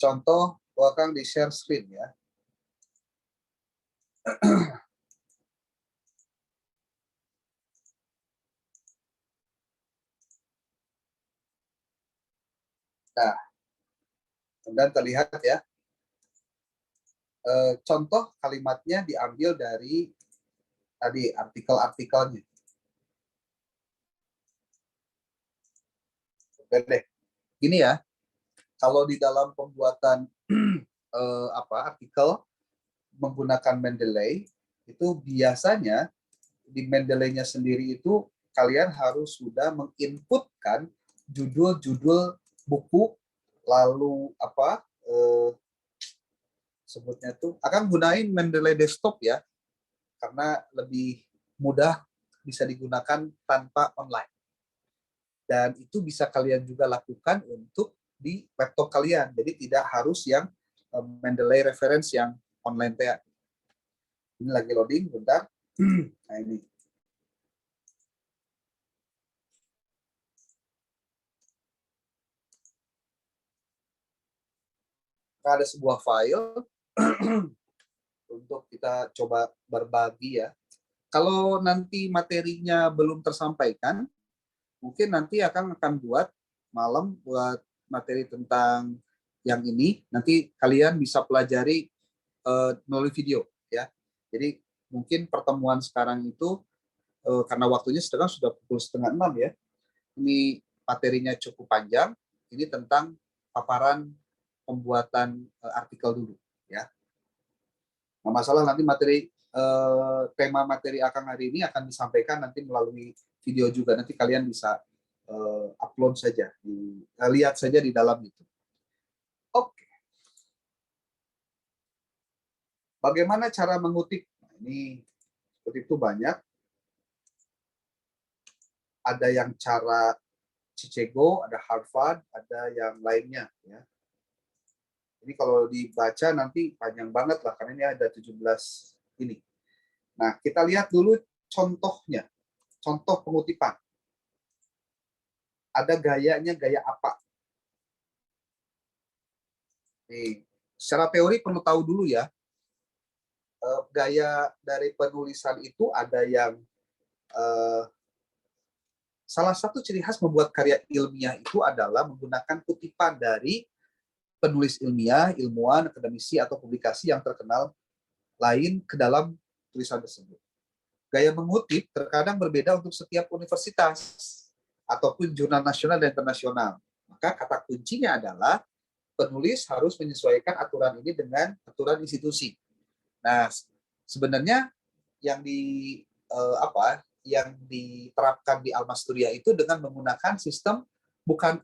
Contoh, bahkan di share screen ya. Nah, kemudian terlihat ya, contoh kalimatnya diambil dari tadi artikel-artikelnya. Oke deh, gini ya, kalau di dalam pembuatan artikel menggunakan Mendeley, itu biasanya di Mendeley-nya sendiri itu kalian harus sudah menginputkan judul-judul buku, lalu sebutnya tuh akan gunain Mendeley Desktop ya, karena lebih mudah bisa digunakan tanpa online. Dan itu bisa kalian juga lakukan untuk di laptop kalian. Jadi tidak harus yang Mendeley reference yang online teh. Ini lagi loading, bentar. Nah ini. ada sebuah file untuk kita coba berbagi ya. Kalau nanti materinya belum tersampaikan, mungkin nanti akan buat malam buat materi tentang yang ini. Nanti kalian bisa pelajari melalui video ya. Jadi mungkin pertemuan sekarang itu karena waktunya sekarang sudah pukul 5:30 ya. Ini materinya cukup panjang. Ini tentang paparan pembuatan artikel dulu ya. Nah, masalah nanti tema materi Akang hari ini akan disampaikan nanti melalui video juga. Nanti kalian bisa upload saja, lihat saja di dalam itu. Oke. Bagaimana cara mengutip? Nah, ini kutip itu banyak. Ada yang cara Chicago, ada Harvard, ada yang lainnya ya. Ini kalau dibaca nanti panjang banget lah, karena ini ada 17 ini. Nah, kita lihat dulu contohnya. Contoh pengutipan. Ada gayanya, gaya apa? Nih, secara teori perlu tahu dulu ya. Gaya dari penulisan itu ada yang salah satu ciri khas membuat karya ilmiah itu adalah menggunakan kutipan dari penulis ilmiah, ilmuwan, akademisi, atau publikasi yang terkenal lain ke dalam tulisan tersebut. Gaya mengutip terkadang berbeda untuk setiap universitas ataupun jurnal nasional dan internasional. Maka kata kuncinya adalah penulis harus menyesuaikan aturan ini dengan aturan institusi. Nah, sebenarnya yang yang diterapkan di Almasturia itu dengan menggunakan sistem bukan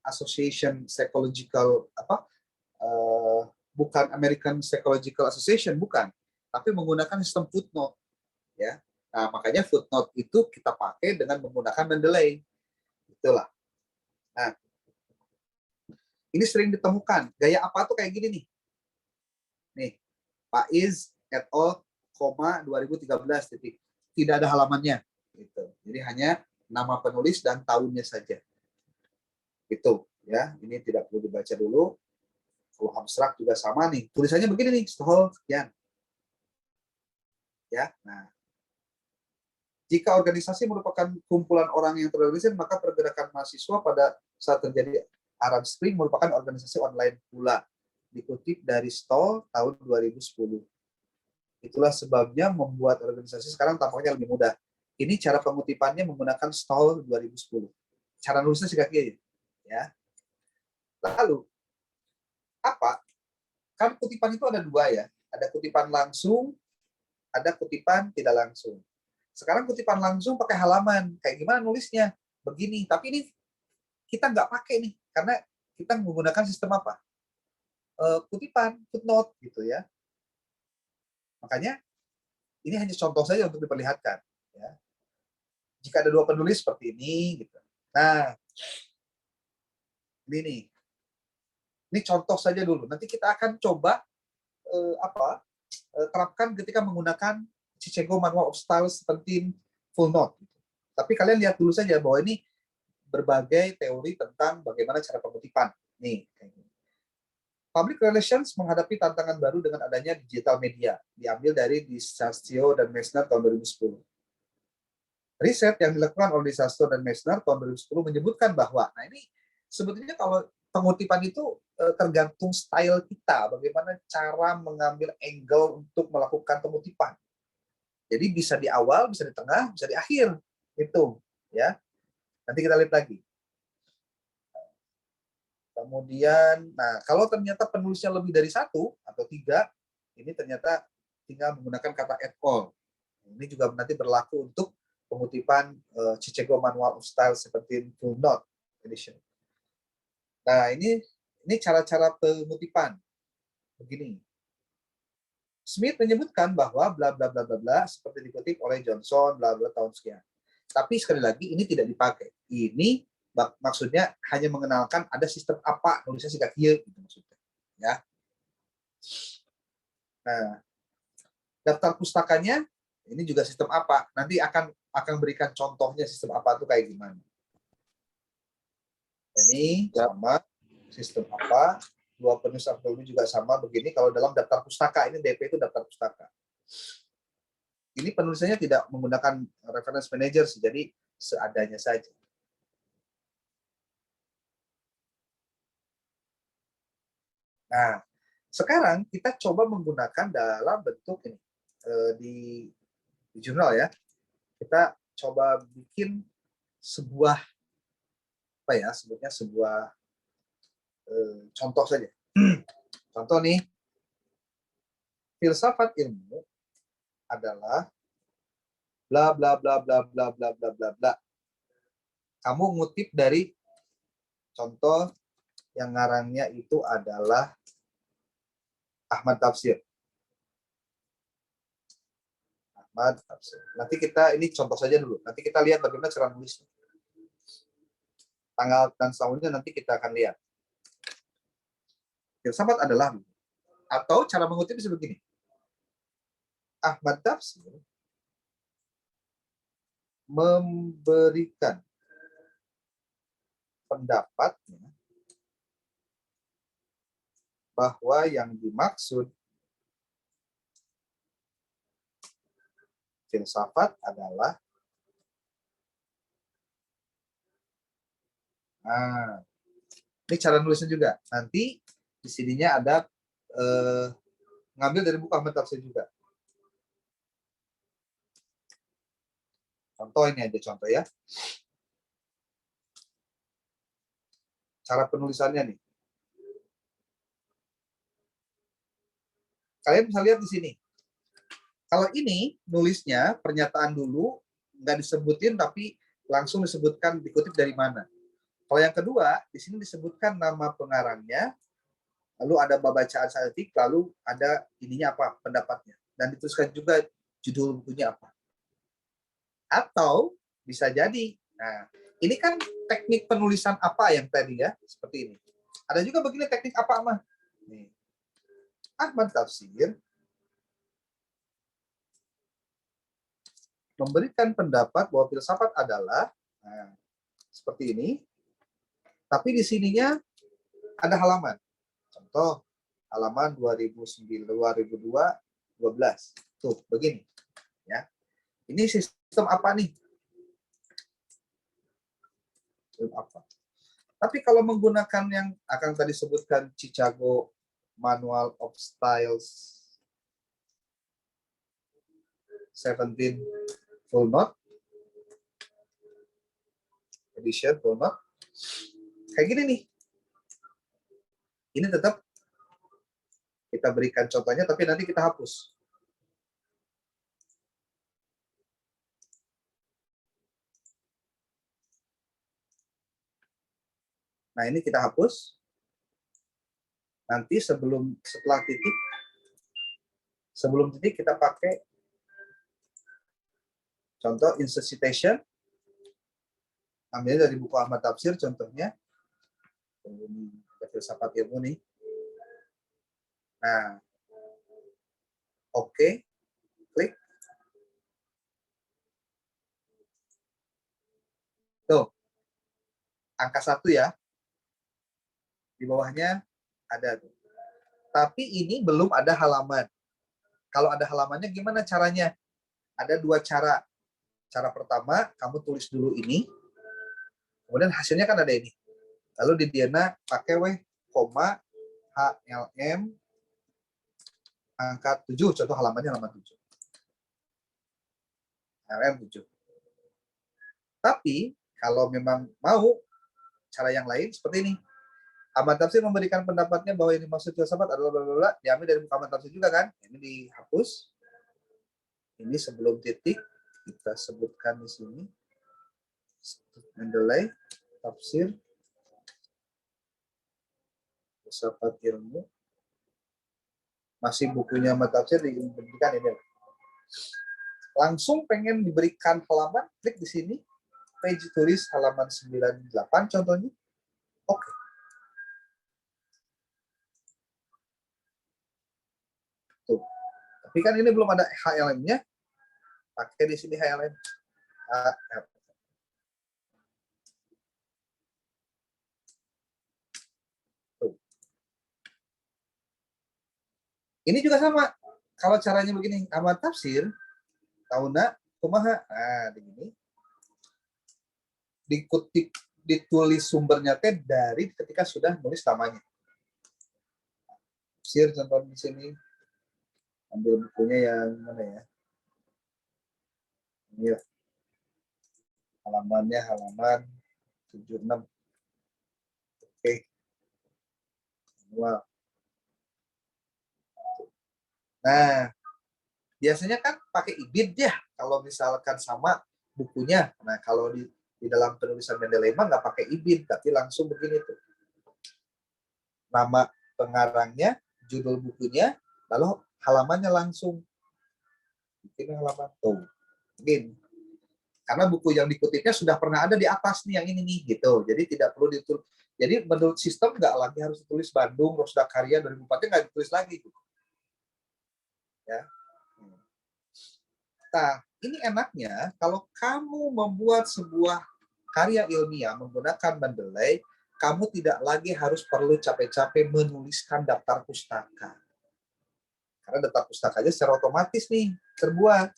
Association Psychological bukan American Psychological Association, bukan, tapi menggunakan sistem footnote ya. Nah, makanya footnote itu kita pakai dengan menggunakan Mendeley. Itulah. Nah, ini sering ditemukan. Gaya apa tuh kayak gini nih. Nih, Faiz et al. 2013 titik. Tidak ada halamannya. Gitu. Jadi hanya nama penulis dan tahunnya saja. Itu ya, ini tidak perlu dibaca dulu. Kalau abstrak juga sama nih, tulisannya begini nih, Stoll sekian. Ya, nah, jika organisasi merupakan kumpulan orang yang terorganisir, maka pergerakan mahasiswa pada saat terjadi Arab Spring merupakan organisasi online pula. Dikutip dari Stoll tahun 2010. Itulah sebabnya membuat organisasi sekarang tampaknya lebih mudah. Ini cara pengutipannya menggunakan Stoll 2010. Cara nulisnya sih kaki aja. Ya. Lalu apa? Kan kutipan itu ada dua ya. Ada kutipan langsung, ada kutipan tidak langsung. Sekarang kutipan langsung pakai halaman. Kayak gimana nulisnya? Begini. Tapi ini kita nggak pakai nih. Karena kita menggunakan sistem apa? Kutipan, footnote gitu ya. Makanya ini hanya contoh saja untuk diperlihatkan. Ya. Jika ada dua penulis seperti ini. Gitu. Nah, ini nih. Ini contoh saja dulu. Nanti kita akan coba terapkan ketika menggunakan Chicago Manual of Style 17 full note. Tapi kalian lihat dulu saja bahwa ini berbagai teori tentang bagaimana cara pengutipan. Nih, Public Relations menghadapi tantangan baru dengan adanya digital media, diambil dari Disastio dan Messner tahun 2010. Riset yang dilakukan oleh Disastio dan Messner tahun 2010 menyebutkan bahwa, nah ini sebetulnya kalau pengutipan itu tergantung style kita, bagaimana cara mengambil angle untuk melakukan pengutipan. Jadi bisa di awal, bisa di tengah, bisa di akhir. Itu, ya. Nanti kita lihat lagi. Kemudian, nah kalau ternyata penulisnya lebih dari 1 atau 3, ini ternyata tinggal menggunakan kata et al. Ini juga nanti berlaku untuk pengutipan Chicago Manual of Style 17 full note edition. Nah, ini cara-cara pengutipan. Begini. Smith menyebutkan bahwa bla bla bla bla bla seperti dikutip oleh Johnson bla bla tahun sekian. Tapi sekali lagi ini tidak dipakai. Ini maksudnya hanya mengenalkan ada sistem apa nulisnya sih gitu maksudnya. Ya. Nah, daftar pustakanya ini juga sistem apa. Nanti akan berikan contohnya sistem apa itu kayak gimana. Ini sama sistem apa. dua penulis atau lebih juga sama begini. Kalau dalam daftar pustaka, ini DP itu daftar pustaka. Ini penulisannya tidak menggunakan reference manager sih, jadi seadanya saja. Nah, sekarang kita coba menggunakan dalam bentuk ini di jurnal ya. Kita coba bikin sebuah apa ya, sebutnya sebuah contoh saja. Contoh nih, filsafat ilmu adalah bla bla bla bla bla bla bla bla bla. Kamu ngutip dari contoh yang ngarangnya itu adalah Ahmad Tafsir. Ahmad Tafsir. Nanti kita ini contoh saja dulu. Nanti kita lihat bagaimana cara nulisnya. Tanggal dan tahunnya nanti kita akan lihat. Filsafat adalah, atau cara mengutip bisa begini. Ahmad Tafsir memberikan pendapatnya bahwa yang dimaksud filsafat adalah ini cara nulisnya juga. Nanti di sininya ada ngambil dari buku Ahmad Tafsir juga. Contoh ini aja contoh ya. Cara penulisannya nih. Kalian bisa lihat di sini. Kalau ini nulisnya pernyataan dulu, nggak disebutin tapi langsung disebutkan dikutip dari mana. Kalau yang kedua, di sini disebutkan nama pengarangnya, lalu ada bacaan saintifik, lalu ada ininya apa, pendapatnya. Dan dituliskan juga judul bukunya apa. Atau bisa jadi, nah ini kan teknik penulisan apa yang tadi ya, seperti ini. Ada juga begini teknik apa mah. Nih. Ahmad Tafsir memberikan pendapat bahwa filsafat adalah, nah, seperti ini. Tapi di sininya ada halaman. Contoh halaman 2009, 2002, 12. Tuh, begini. Ya. Ini sistem apa nih? Sistem apa? Tapi kalau menggunakan yang akan tadi sebutkan Chicago Manual of Styles 17 full note edition full note, kayak gini nih. Ini tetap kita berikan contohnya, tapi nanti kita hapus. Nah, ini kita hapus. Nanti setelah titik, sebelum titik kita pakai contoh insert citation. Ambil dari buku Ahmad Tafsir contohnya. Ini filsafat ilmu nih. Nah, oke, klik. Tuh, angka 1 ya. Di bawahnya ada tuh. Tapi ini belum ada halaman. Kalau ada halamannya gimana caranya? Ada dua cara. Cara pertama, kamu tulis dulu ini. Kemudian hasilnya kan ada ini. Lalu di Diana pakai koma HLM angka 7. Contoh halamannya halaman 7. HLM 7. Tapi kalau memang mau cara yang lain seperti ini. Ahmad Tafsir memberikan pendapatnya bahwa ini maksud filsafat adalah blablabla, diambil dari buku Ahmad Tafsir juga kan. Ini dihapus. Ini sebelum titik kita sebutkan di sini. Mendeley Tafsir filsafat ilmu. Masih bukunya Ahmad Tafsir diberikan ini. Langsung pengen diberikan halaman, klik di sini. Page tulis halaman 98 contohnya. Oke. Tuh. Tapi kan ini belum ada HLM-nya. Pakai di sini HLM. Tuh. Ini juga sama. Kalau caranya begini, amat tafsir, tauna, kumaha, nah begini. Dikutip, ditulis sumbernya teh dari ketika sudah nulis namanya. Tafsir contoh di sini. Ambil bukunya yang mana ya? Ini ya. Halamannya halaman 76. Oke. Wow. Nah, biasanya kan pakai ibid ya kalau misalkan sama bukunya. Nah, kalau di dalam penulisan Mendeley mah nggak pakai ibid, tapi langsung begini tuh. Nama pengarangnya, judul bukunya, lalu halamannya langsung. Bikin halaman tuh. Begini. Karena buku yang dikutipnya sudah pernah ada di atas nih yang ini nih gitu. Jadi tidak perlu ditulis. Jadi menurut sistem nggak lagi harus ditulis Bandung, Rosda Karya 2004 nggak ditulis lagi. Gitu. Ya. Nah, ini enaknya kalau kamu membuat sebuah karya ilmiah menggunakan Mendeley, kamu tidak lagi harus perlu capek-capek menuliskan daftar pustaka. Karena daftar pustakanya secara otomatis nih terbuat.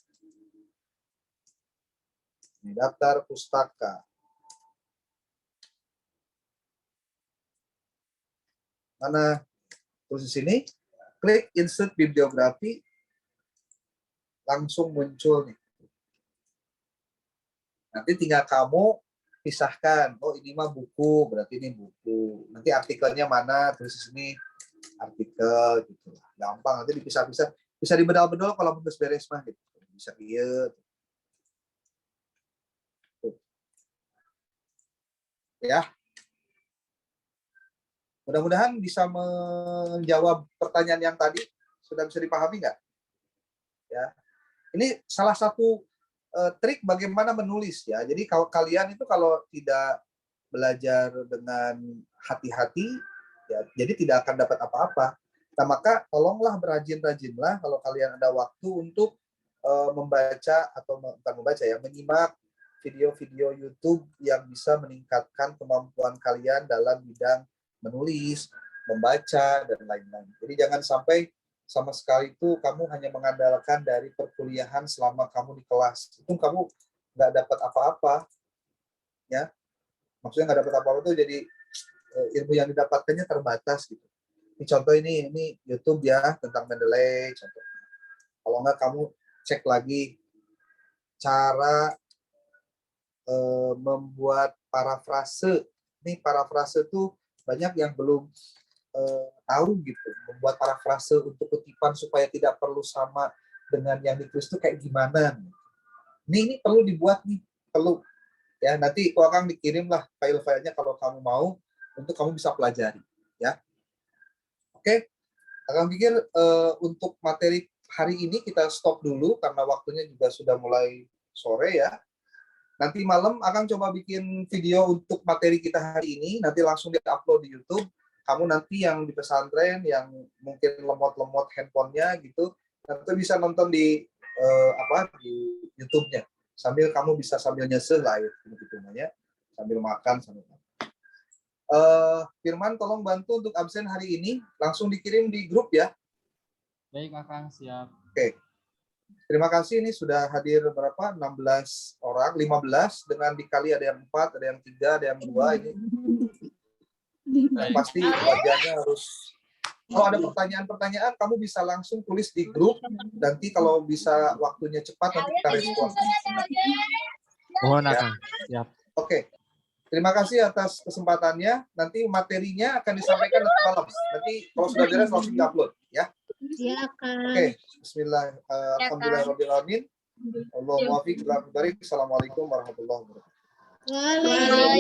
Ini daftar pustaka. Mana? Terus di sini, klik insert bibliografi, langsung muncul nih. Nanti tinggal kamu pisahkan. Oh ini mah buku, berarti ini buku. Nanti artikelnya mana? Terus di sini artikel gitu. Gampang nanti dipisah-pisah. Bisa dibedal-bedal kalau mau beres mah gitu. Bisa iya. Ya. Mudah-mudahan bisa menjawab pertanyaan yang tadi. Sudah bisa dipahami nggak? Ya. Ini salah satu trik bagaimana menulis ya. Jadi kalau kalian itu kalau tidak belajar dengan hati-hati, ya, jadi tidak akan dapat apa-apa. Nah, maka tolonglah berajin-rajinlah kalau kalian ada waktu untuk membaca atau bukan membaca ya, menyimak video-video YouTube yang bisa meningkatkan kemampuan kalian dalam bidang menulis, membaca, dan lain-lain. Jadi jangan sampai sama sekali itu kamu hanya mengandalkan dari perkuliahan selama kamu di kelas. Itu kamu nggak dapat apa-apa. Ya, maksudnya nggak dapat apa-apa itu jadi ilmu yang didapatkannya terbatas gitu. Ini contoh ini YouTube ya tentang Mendeley contoh. Kalau nggak kamu cek lagi cara membuat parafrase. Ini parafrase tuh banyak yang belum tahu gitu. Membuat parafrase untuk kutipan supaya tidak perlu sama dengan yang ditulis itu kayak gimana. Ini perlu dibuat nih, perlu. Ya, nanti aku akan dikirim lah file-filenya kalau kamu mau untuk kamu bisa pelajari, ya. Oke, akan pikir untuk materi hari ini kita stop dulu karena waktunya juga sudah mulai sore ya. Nanti malam akan coba bikin video untuk materi kita hari ini, nanti langsung di-upload di YouTube. Kamu nanti yang di pesantren yang mungkin lemot-lemot handphonenya gitu, nanti bisa nonton di di YouTube-nya. Sambil kamu bisa sambil nyesel lah gitu namanya, sambil makan sambil makan. Firman tolong bantu untuk absen hari ini, langsung dikirim di grup ya. Baik, Akang, siap. Oke. Terima kasih, ini sudah hadir berapa? 16 orang, 15 dengan dikali ada yang 4, ada yang 3, ada yang 2 ini. Yang pasti wajahnya harus. Kalau ada pertanyaan-pertanyaan, kamu bisa langsung tulis di grup. Nanti kalau bisa waktunya cepat, nanti kita respon. Mohon, Akang. Siap. Oke. Terima kasih atas kesempatannya. Nanti materinya akan disampaikan nanti malam. Nanti kalau sudah beres langsung di-upload ya. Silakan. Oke. Bismillah. Alhamdulillahirabbil alamin. Allahumma waffiq. Assalamualaikum warahmatullahi wabarakatuh. Waalaikumsalam.